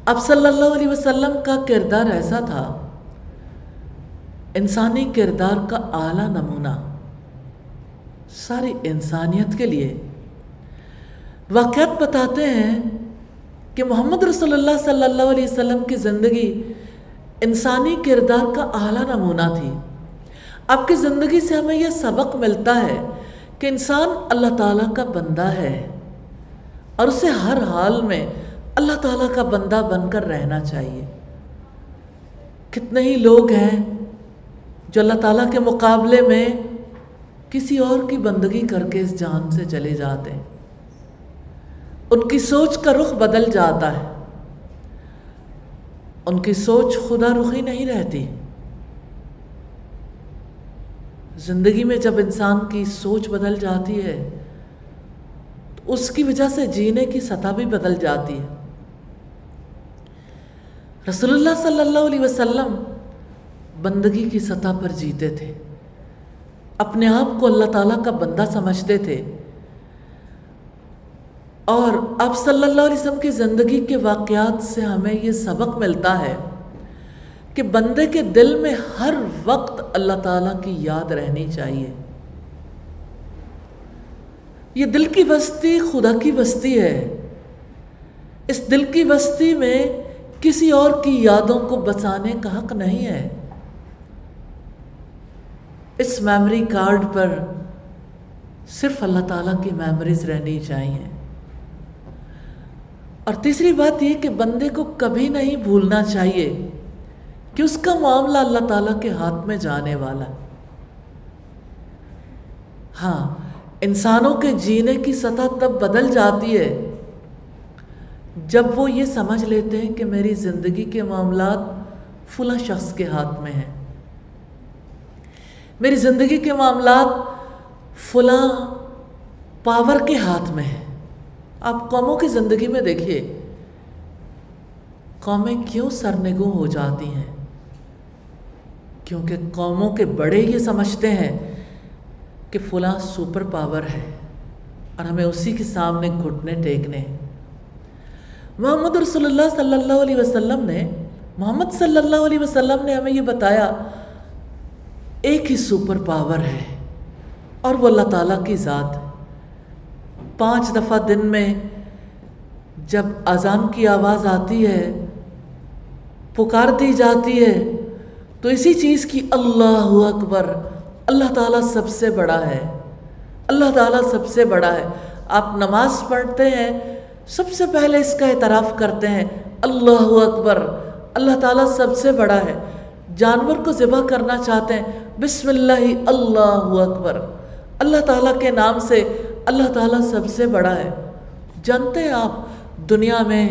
اب صلی اللہ علیہ وسلم کا کردار ایسا تھا، انسانی کردار کا اعلیٰ نمونہ، ساری انسانیت کے لیے۔ واقعات بتاتے ہیں کہ محمد رسول اللہ صلی اللہ علیہ وسلم کی زندگی انسانی کردار کا اعلیٰ نمونہ تھی۔ آپ کی زندگی سے ہمیں یہ سبق ملتا ہے کہ انسان اللہ تعالیٰ کا بندہ ہے اور اسے ہر حال میں اللہ تعالیٰ کا بندہ بن کر رہنا چاہیے۔ کتنے ہی لوگ ہیں جو اللہ تعالیٰ کے مقابلے میں کسی اور کی بندگی کر کے اس جہان سے چلے جاتے ہیں، ان کی سوچ کا رخ بدل جاتا ہے، ان کی سوچ خدا رخی نہیں رہتی۔ زندگی میں جب انسان کی سوچ بدل جاتی ہے تو اس کی وجہ سے جینے کی سطح بھی بدل جاتی ہے۔ رسول اللہ صلی اللہ علیہ وسلم بندگی کی سطح پر جیتے تھے، اپنے آپ کو اللہ تعالیٰ کا بندہ سمجھتے تھے، اور اب صلی اللہ علیہ وسلم کی زندگی کے واقعات سے ہمیں یہ سبق ملتا ہے کہ بندے کے دل میں ہر وقت اللہ تعالیٰ کی یاد رہنی چاہیے۔ یہ دل کی بستی خدا کی بستی ہے، اس دل کی بستی میں کسی اور کی یادوں کو بسانے کا حق نہیں ہے۔ اس میموری کارڈ پر صرف اللہ تعالیٰ کی میموریز رہنی چاہیے۔ اور تیسری بات یہ کہ بندے کو کبھی نہیں بھولنا چاہیے کہ اس کا معاملہ اللہ تعالیٰ کے ہاتھ میں جانے والا ہے۔ ہاں، انسانوں کے جینے کی سطح تب بدل جاتی ہے جب وہ یہ سمجھ لیتے ہیں کہ میری زندگی کے معاملات فلاں شخص کے ہاتھ میں ہیں، میری زندگی کے معاملات فلاں پاور کے ہاتھ میں ہیں۔ آپ قوموں کی زندگی میں دیکھیے، قومیں کیوں سرنگوں ہو جاتی ہیں؟ کیونکہ قوموں کے بڑے یہ سمجھتے ہیں کہ فلاں سپر پاور ہے اور ہمیں اسی کے سامنے گھٹنے ٹیکنے ہیں۔ محمد رسول اللہ صلی اللہ علیہ وسلم نے ہمیں یہ بتایا ایک ہی سپر پاور ہے اور وہ اللہ تعالیٰ کی ذات ہے۔ 5 دفعہ دن میں جب اذان کی آواز آتی ہے، پکار دی جاتی ہے، تو اسی چیز کی اللہ اکبر، اللہ تعالیٰ سب سے بڑا ہے، اللہ تعالیٰ سب سے بڑا ہے۔ آپ نماز پڑھتے ہیں، سب سے پہلے اس کا اعتراف کرتے ہیں اللہ اکبر، اللہ تعالیٰ سب سے بڑا ہے۔ جانور کو ذبح کرنا چاہتے ہیں، بسم اللہ اللہ اکبر، اللہ تعالیٰ کے نام سے، اللہ تعالیٰ سب سے بڑا ہے۔ جانتے ہیں آپ دنیا میں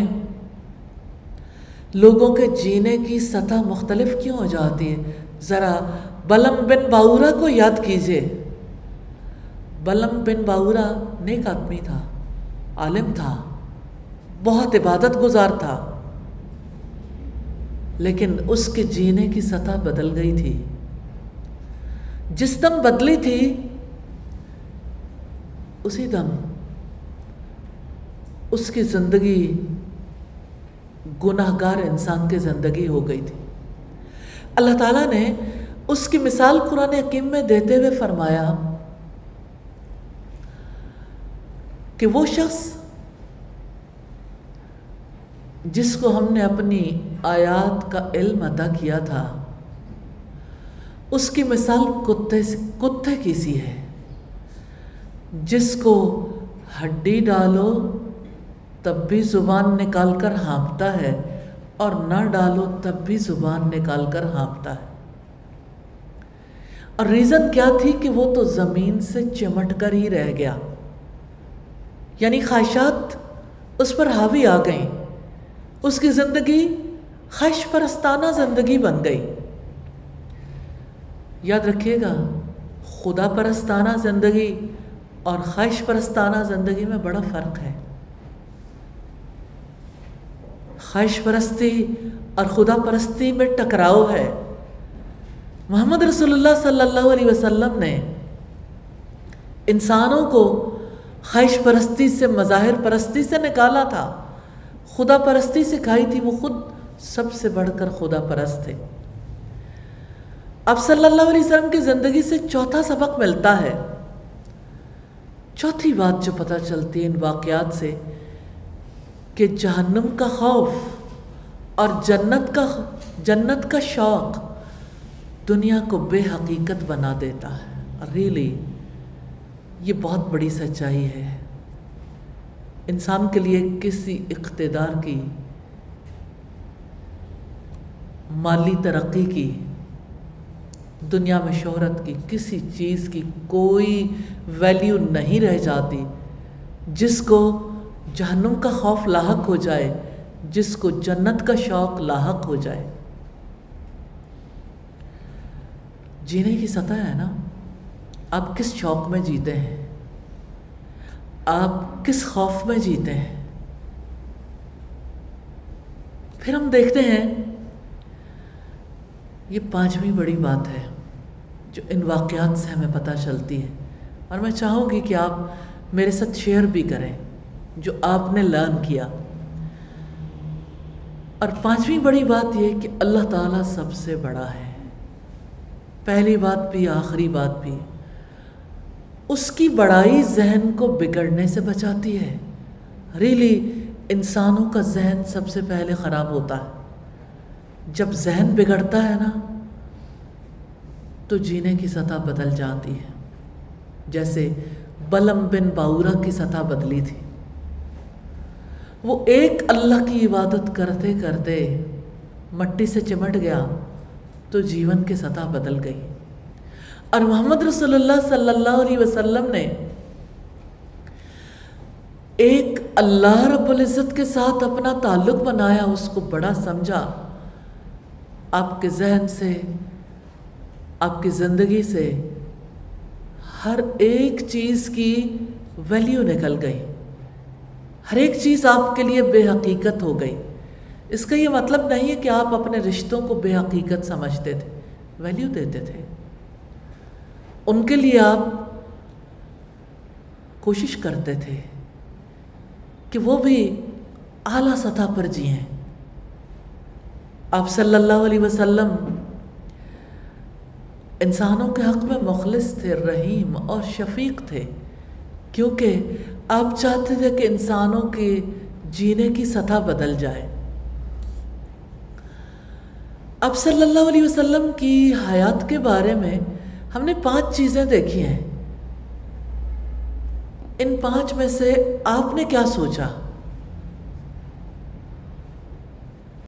لوگوں کے جینے کی سطح مختلف کیوں ہو جاتی ہے؟ ذرا بلم بن باورا کو یاد کیجئے۔ بلم بن باورا نیک آدمی تھا، عالم تھا، بہت عبادت گزار تھا، لیکن اس کے جینے کی سطح بدل گئی تھی۔ جس دم بدلی تھی اسی دم اس کی زندگی گناہگار انسان کی زندگی ہو گئی تھی۔ اللہ تعالیٰ نے اس کی مثال قرآن حکیم میں دیتے ہوئے فرمایا کہ وہ شخص جس کو ہم نے اپنی آیات کا علم عطا کیا تھا، اس کی مثال کتے کی سی ہے، جس کو ہڈی ڈالو تب بھی زبان نکال کر ہانپتا ہے اور نہ ڈالو تب بھی زبان نکال کر ہانپتا ہے۔ اور ریزن کیا تھی کہ وہ تو زمین سے چمٹ کر ہی رہ گیا، یعنی خواہشات اس پر حاوی آ گئیں، اس کی زندگی خواہش پرستانہ زندگی بن گئی۔ یاد رکھیے گا، خدا پرستانہ زندگی اور خواہش پرستانہ زندگی میں بڑا فرق ہے۔ خواہش پرستی اور خدا پرستی میں ٹکراؤ ہے۔ محمد رسول اللہ صلی اللہ علیہ وسلم نے انسانوں کو خواہش پرستی سے، مظاہر پرستی سے نکالا تھا، خدا پرستی سکھائی تھی، وہ خود سب سے بڑھ کر خدا پرست تھے۔ اب صلی اللہ علیہ وسلم کی زندگی سے چوتھا سبق ملتا ہے، چوتھی بات جو پتہ چلتی ہے ان واقعات سے، کہ جہنم کا خوف اور جنت کا شوق دنیا کو بے حقیقت بنا دیتا ہے۔ ریئلی یہ بہت بڑی سچائی ہے۔ انسان کے لیے کسی اقتدار کی، مالی ترقی کی، دنیا میں شہرت کی، کسی چیز کی کوئی ویلیو نہیں رہ جاتی جس کو جہنم کا خوف لاحق ہو جائے، جس کو جنت کا شوق لاحق ہو جائے۔ جینے کی سطح ہے نا، آپ کس شوق میں جیتے ہیں، آپ کس خوف میں جیتے ہیں۔ پھر ہم دیکھتے ہیں، یہ پانچویں بڑی بات ہے جو ان واقعات سے ہمیں پتہ چلتی ہے، اور میں چاہوں گی کہ آپ میرے ساتھ شیئر بھی کریں جو آپ نے لرن کیا۔ اور پانچویں بڑی بات یہ کہ اللہ تعالیٰ سب سے بڑا ہے، پہلی بات بھی آخری بات بھی۔ اس کی بڑائی ذہن کو بگڑنے سے بچاتی ہے۔ ریئلی انسانوں کا ذہن سب سے پہلے خراب ہوتا ہے۔ جب ذہن بگڑتا ہے نا تو جینے کی سطح بدل جاتی ہے، جیسے بلم بن باورا کی سطح بدلی تھی۔ وہ ایک اللہ کی عبادت کرتے کرتے مٹی سے چمٹ گیا تو جیون کی سطح بدل گئی۔ اور محمد رسول اللہ صلی اللہ علیہ وسلم نے ایک اللہ رب العزت کے ساتھ اپنا تعلق بنایا، اس کو بڑا سمجھا۔ آپ کے ذہن سے، آپ کی زندگی سے ہر ایک چیز کی ویلیو نکل گئی، ہر ایک چیز آپ کے لیے بے حقیقت ہو گئی۔ اس کا یہ مطلب نہیں ہے کہ آپ اپنے رشتوں کو بے حقیقت سمجھتے تھے، ویلیو دیتے تھے ان کے لیے، آپ کوشش کرتے تھے کہ وہ بھی اعلیٰ سطح پر جئیں۔ آپ صلی اللہ علیہ وسلم انسانوں کے حق میں مخلص تھے، رحیم اور شفیق تھے، کیونکہ آپ چاہتے تھے کہ انسانوں کے جینے کی سطح بدل جائے۔ اب صلی اللہ علیہ وسلم کی حیات کے بارے میں ہم نے 5 چیزیں دیکھی ہیں۔ ان 5 میں سے آپ نے کیا سوچا؟